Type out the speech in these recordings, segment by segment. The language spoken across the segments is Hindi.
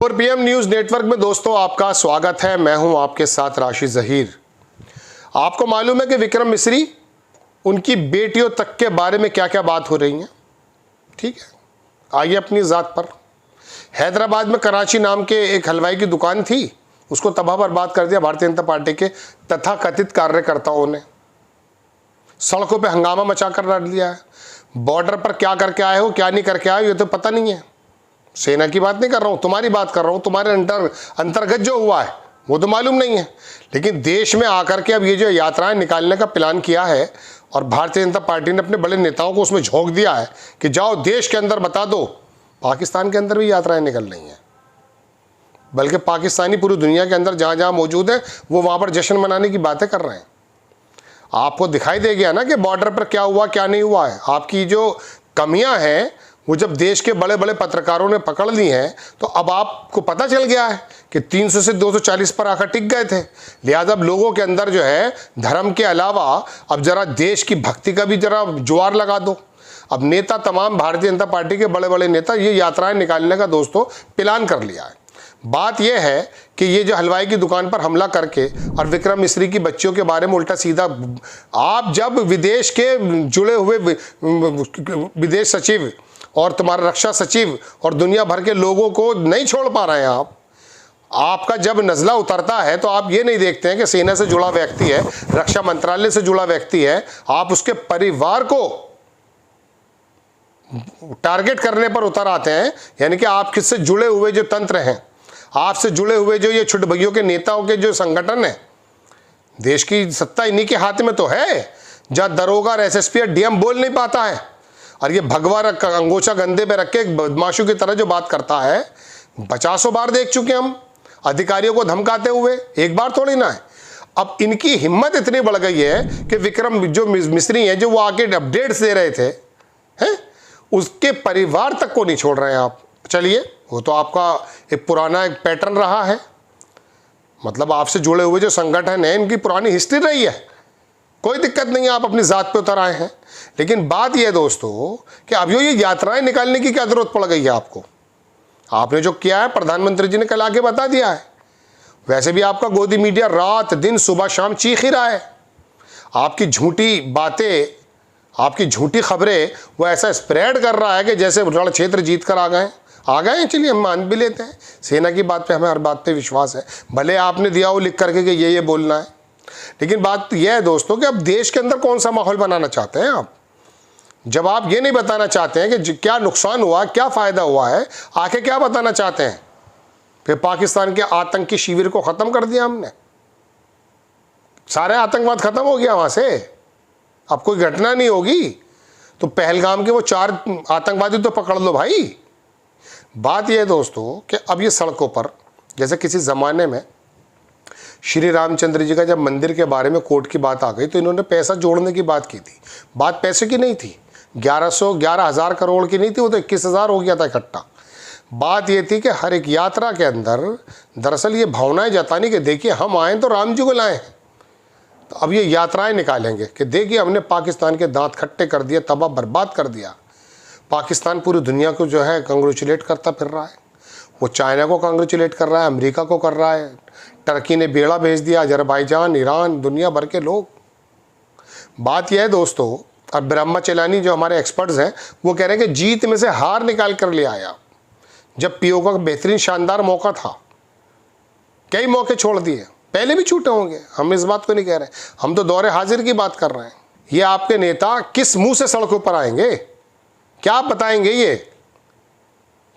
और पीएम न्यूज नेटवर्क में दोस्तों आपका स्वागत है। मैं हूं आपके साथ राशि जहीर। आपको मालूम है कि विक्रम मिस्री, उनकी बेटियों तक के बारे में क्या क्या बात हो रही है। ठीक है, आइए अपनी ज़ात पर। हैदराबाद में कराची नाम के एक हलवाई की दुकान थी, उसको तबाह बर्बाद कर दिया भारतीय जनता पार्टी के तथाकथित कार्यकर्ताओं ने। सड़कों पे हंगामा मचा कर रख दिया है। बॉर्डर पर क्या करके आए हो, क्या नहीं करके आए हो, ये तो पता नहीं है। सेना की बात नहीं कर रहा हूँ, तुम्हारी बात कर रहा हूँ। तुम्हारे अंतर्गत जो हुआ है वो तो मालूम नहीं है, लेकिन देश में आकर के अब ये जो यात्राएं निकालने का प्लान किया है और भारतीय जनता पार्टी ने अपने बड़े नेताओं को उसमें झोंक दिया है कि जाओ देश के अंदर बता दो। पाकिस्तान के अंदर भी यात्राएं निकल रही हैं, बल्कि पाकिस्तानी पूरी दुनिया के अंदर जहाँ जहाँ मौजूद है वो वहाँ पर जश्न मनाने की बातें कर रहे हैं। आपको दिखाई दे गया ना कि बॉर्डर पर क्या हुआ क्या नहीं हुआ है। आपकी जो कमियां हैं वो जब देश के बड़े बड़े पत्रकारों ने पकड़ ली हैं तो अब आपको पता चल गया है कि 300 से 240 पर आकर टिक गए थे। लिहाजा अब लोगों के अंदर जो है धर्म के अलावा अब जरा देश की भक्ति का भी जरा जुआर लगा दो। अब नेता, तमाम भारतीय जनता पार्टी के बड़े बड़े नेता ये यात्राएं निकालने का दोस्तों प्लान कर लिया है। बात यह है कि ये जो हलवाई की दुकान पर हमला करके और विक्रम मिस्री की बच्चियों के बारे में उल्टा सीधा, आप जब विदेश के जुड़े हुए विदेश सचिव और तुम्हारा रक्षा सचिव और दुनिया भर के लोगों को नहीं छोड़ पा रहे हैं आपका जब नज़ला उतरता है तो आप ये नहीं देखते हैं कि सेना से जुड़ा व्यक्ति है, रक्षा मंत्रालय से जुड़ा व्यक्ति है, आप उसके परिवार को टारगेट करने पर उतर आते हैं। यानी कि आप किससे जुड़े हुए जो तंत्र हैं, आपसे जुड़े हुए जो ये छुटभइयों के नेताओं के जो संगठन है, देश की सत्ता इन्हीं के हाथ में तो है। जहाँ दरोगा और एसएसपी और डीएम बोल नहीं पाता है और ये भगवा अंगोछा गंदे पे रख के बदमाशों की तरह जो बात करता है, 50 बार देख चुके हम अधिकारियों को धमकाते हुए, एक बार थोड़ी ना है। अब इनकी हिम्मत इतनी बढ़ गई है कि विक्रम जो मिस्री हैं, जो वो आके अपडेट्स दे रहे थे हैं, उसके परिवार तक को नहीं छोड़ रहे हैं आप। चलिए, वो तो आपका एक पुराना एक पैटर्न रहा है, मतलब आपसे जुड़े हुए जो संगठन है इनकी पुरानी हिस्ट्री रही है, कोई दिक्कत नहीं है, आप अपनी ज़ात पे उतर आए हैं। लेकिन बात यह है दोस्तों कि अब ये यात्राएं निकालने की क्या जरूरत पड़ गई है आपको। आपने जो किया है प्रधानमंत्री जी ने कल आके बता दिया है। वैसे भी आपका गोदी मीडिया रात दिन सुबह शाम चीख ही रहा है। आपकी झूठी बातें, आपकी झूठी खबरें वो ऐसा स्प्रेड कर रहा है कि जैसे रण क्षेत्र जीत कर आ गए हैं। चलिए, हम मान भी लेते हैं, सेना की बात पे हमें हर बात पे विश्वास है, भले आपने दिया हो लिख करके कि ये बोलना है। लेकिन बात यह है दोस्तों कि अब देश के अंदर कौन सा माहौल बनाना चाहते हैं आप, जब आप ये नहीं बताना चाहते हैं कि क्या नुकसान हुआ, क्या फ़ायदा हुआ है, आखिर क्या बताना चाहते हैं। फिर पाकिस्तान के आतंकी शिविर को ख़त्म कर दिया हमने, सारे आतंकवाद ख़त्म हो गया वहाँ से, अब कोई घटना नहीं होगी, तो पहलगाम के वो 4 आतंकवादी तो पकड़ लो भाई। बात यह है दोस्तों कि अब ये सड़कों पर, जैसे किसी ज़माने में श्री रामचंद्र जी का जब मंदिर के बारे में कोर्ट की बात आ गई तो इन्होंने पैसा जोड़ने की बात की थी। बात पैसे की नहीं थी, 11,000 करोड़ की नहीं थी, वो तो 21,000 हो गया था इकट्ठा। बात ये थी कि हर एक यात्रा के अंदर दरअसल ये भावनाएं जतानी कि देखिए हम आए तो राम जी को लाए हैं। तो अब ये यात्राएं निकालेंगे कि देखिए हमने पाकिस्तान के दांत खट्टे कर दिए, तबाह बर्बाद कर दिया। पाकिस्तान पूरी दुनिया को जो है कंग्रेचुलेट करता फिर रहा है, वो चाइना को कंग्रेचुलेट कर रहा है, अमेरिका को कर रहा है, टर्की ने बेड़ा भेज दिया, अजरबैजान, ईरान, दुनिया भर के लोग। बात यह है दोस्तों, और ब्रह्मचलानी जो हमारे एक्सपर्ट्स हैं वो कह रहे हैं कि जीत में से हार निकाल कर ले आया। जब पीओ का बेहतरीन शानदार मौका था, कई मौके छोड़ दिए, पहले भी छूटे होंगे, हम इस बात को नहीं कह रहे, हम तो दौरे हाजिर की बात कर रहे हैं। ये आपके नेता किस मुंह से सड़कों पर आएंगे, क्या आप बताएंगे ये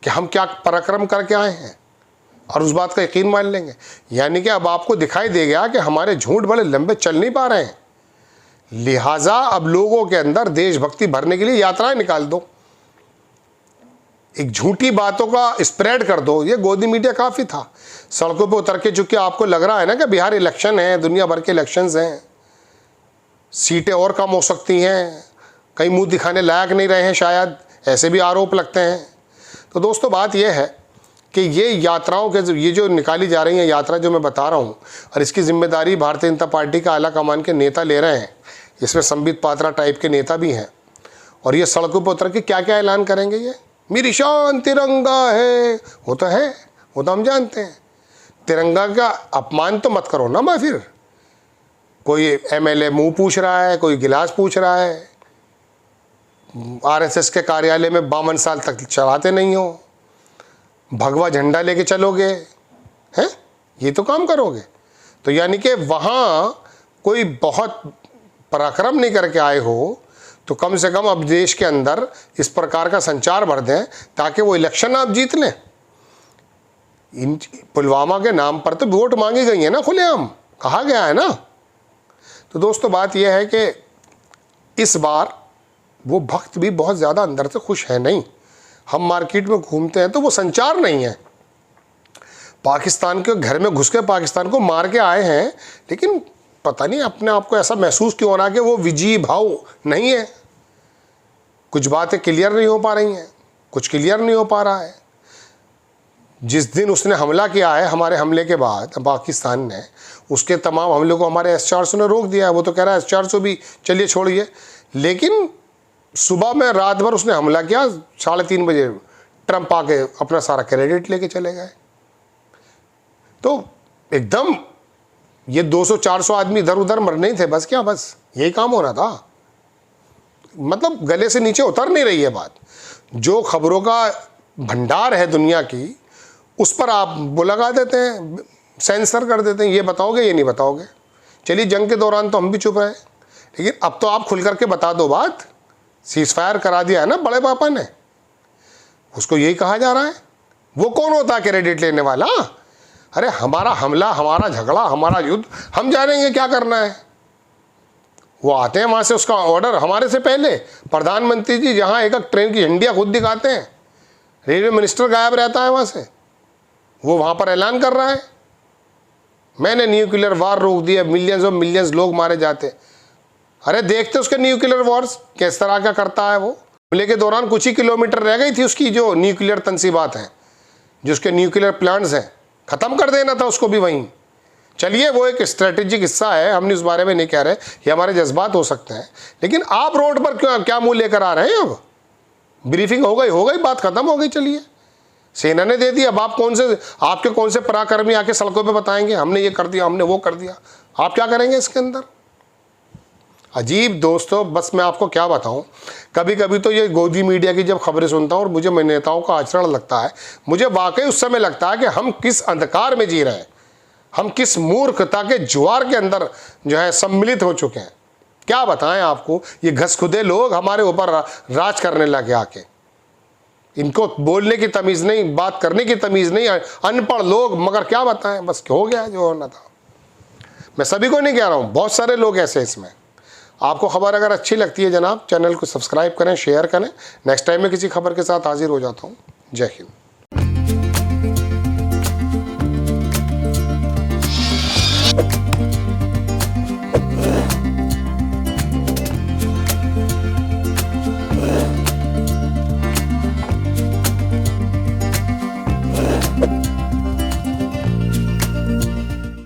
कि हम क्या पराक्रम करके आए हैं, और उस बात का यकीन मान लेंगे। यानी कि अब आपको दिखाई दे गया कि हमारे झूठ बड़े लंबे चल नहीं पा रहे हैं, लिहाजा अब लोगों के अंदर देशभक्ति भरने के लिए यात्राएं निकाल दो, एक झूठी बातों का स्प्रेड कर दो। ये गोदी मीडिया काफ़ी था, सड़कों पे उतर के, चूंकि आपको लग रहा है ना कि बिहार इलेक्शन है, दुनिया भर के इलेक्शंस हैं, सीटें और कम हो सकती हैं, कहीं मुंह दिखाने लायक नहीं रहे हैं शायद, ऐसे भी आरोप लगते हैं। तो दोस्तों बात यह है कि ये यात्राओं के ये जो निकाली जा रही हैं यात्रा जो मैं बता रहा हूँ, और इसकी जिम्मेदारी भारतीय जनता पार्टी का आला कमान के नेता ले रहे हैं, इसमें संबित पात्रा टाइप के नेता भी हैं। और ये सड़कों पर उतर के क्या क्या ऐलान करेंगे, ये मेरी शान तिरंगा है, वो तो है, वो तो हम जानते हैं। तिरंगा का अपमान तो मत करो ना मैं फिर। कोई एमएलए मुंह पूछ रहा है, कोई गिलास पूछ रहा है, आरएसएस के कार्यालय में 52 साल तक चलाते नहीं हो, भगवा झंडा लेके चलोगे हैं, ये तो काम करोगे। तो यानी कि वहाँ कोई बहुत पराक्रम नहीं करके आए हो, तो कम से कम अब देश के अंदर इस प्रकार का संचार भर दें ताकि वो इलेक्शन आप जीत लें। इन पुलवामा के नाम पर तो वोट मांगी गई है ना, खुलेआम कहा गया है ना। तो दोस्तों बात यह है कि इस बार वो भक्त भी बहुत ज़्यादा अंदर से खुश है नहीं। हम मार्केट में घूमते हैं तो वो संचार नहीं है। पाकिस्तान के घर में घुस के पाकिस्तान को मार के आए हैं, लेकिन पता नहीं अपने आप को ऐसा महसूस क्यों हो रहा है कि वो विजयी भाव नहीं है। कुछ बातें क्लियर नहीं हो पा रही हैं, कुछ क्लियर नहीं हो पा रहा है। जिस दिन उसने हमला किया है, हमारे हमले के बाद पाकिस्तान ने, उसके तमाम हमलों को हमारे S-400 ने रोक दिया है। वो तो कह रहा है S-400 भी चलिए छोड़िए, लेकिन सुबह में रात भर उसने हमला किया, 3:30 बजे ट्रंप आके अपना सारा क्रेडिट लेके चले गए। तो एकदम ये 200-400 आदमी इधर उधर मरने ही थे बस, क्या बस यही काम हो रहा था। मतलब गले से नीचे उतर नहीं रही है बात। जो खबरों का भंडार है दुनिया की, उस पर आप वो लगा देते हैं, सेंसर कर देते हैं, ये बताओगे ये नहीं बताओगे। चलिए जंग के दौरान तो हम भी चुप रहे, लेकिन अब तो आप खुल करके बता दो बात। सीज़फायर करा दिया है ना बड़े पापा ने, उसको यही कहा जा रहा है। वो कौन होता है क्रेडिट लेने वाला? अरे हमारा हमला, हमारा झगड़ा, हमारा युद्ध, हम जानेंगे क्या करना है। वो आते हैं वहाँ से, उसका ऑर्डर हमारे से पहले प्रधानमंत्री जी जहाँ एक ट्रेन की झंडियाँ खुद दिखाते हैं, रेलवे मिनिस्टर गायब रहता है वहाँ से, वो वहाँ पर ऐलान कर रहा है मैंने न्यूक्लियर वार रोक दिया, मिलियंस और मिलियंस लोग मारे जाते। अरे देखते उसके न्यूक्लियर वॉर्स किस तरह का करता है। वो हमले के दौरान कुछ ही किलोमीटर रह गई थी उसकी जो न्यूक्लियर तंसीबात हैं, जो उसके न्यूक्लियर प्लांट्स हैं, ख़त्म कर देना था उसको भी वहीं। चलिए वो एक स्ट्रेटेजिक हिस्सा है, हमने उस बारे में नहीं कह रहे, ये हमारे जज्बात हो सकते हैं, लेकिन आप रोड पर क्या मुँह लेकर आ रहे हैं? अब ब्रीफिंग हो गई, बात खत्म हो गई। चलिए सेना ने दे दिया, अब आप आपके कौन से पराक्रमी आके सड़कों पे बताएंगे हमने ये कर दिया, हमने वो कर दिया। आप क्या करेंगे इसके अंदर? अजीब दोस्तों, बस मैं आपको क्या बताऊं, कभी कभी तो ये गोदी मीडिया की जब खबरें सुनता हूं और मुझे नेताओं का आचरण लगता है, मुझे वाकई उस समय लगता है कि हम किस अंधकार में जी रहे हैं, हम किस मूर्खता के ज्वार के अंदर जो है सम्मिलित हो चुके हैं। क्या बताएं आपको, ये घसखुदे लोग हमारे ऊपर राज करने लगे आके। इनको बोलने की तमीज़ नहीं, बात करने की तमीज़ नहीं, अनपढ़ लोग, मगर क्या बताएं, बस हो गया जो होना था। मैं सभी को नहीं कह रहा हूँ, बहुत सारे लोग ऐसे इसमें। आपको खबर अगर अच्छी लगती है जनाब, चैनल को सब्सक्राइब करें, शेयर करें। नेक्स्ट टाइम मैं किसी खबर के साथ हाजिर हो जाता हूँ। जय हिंद।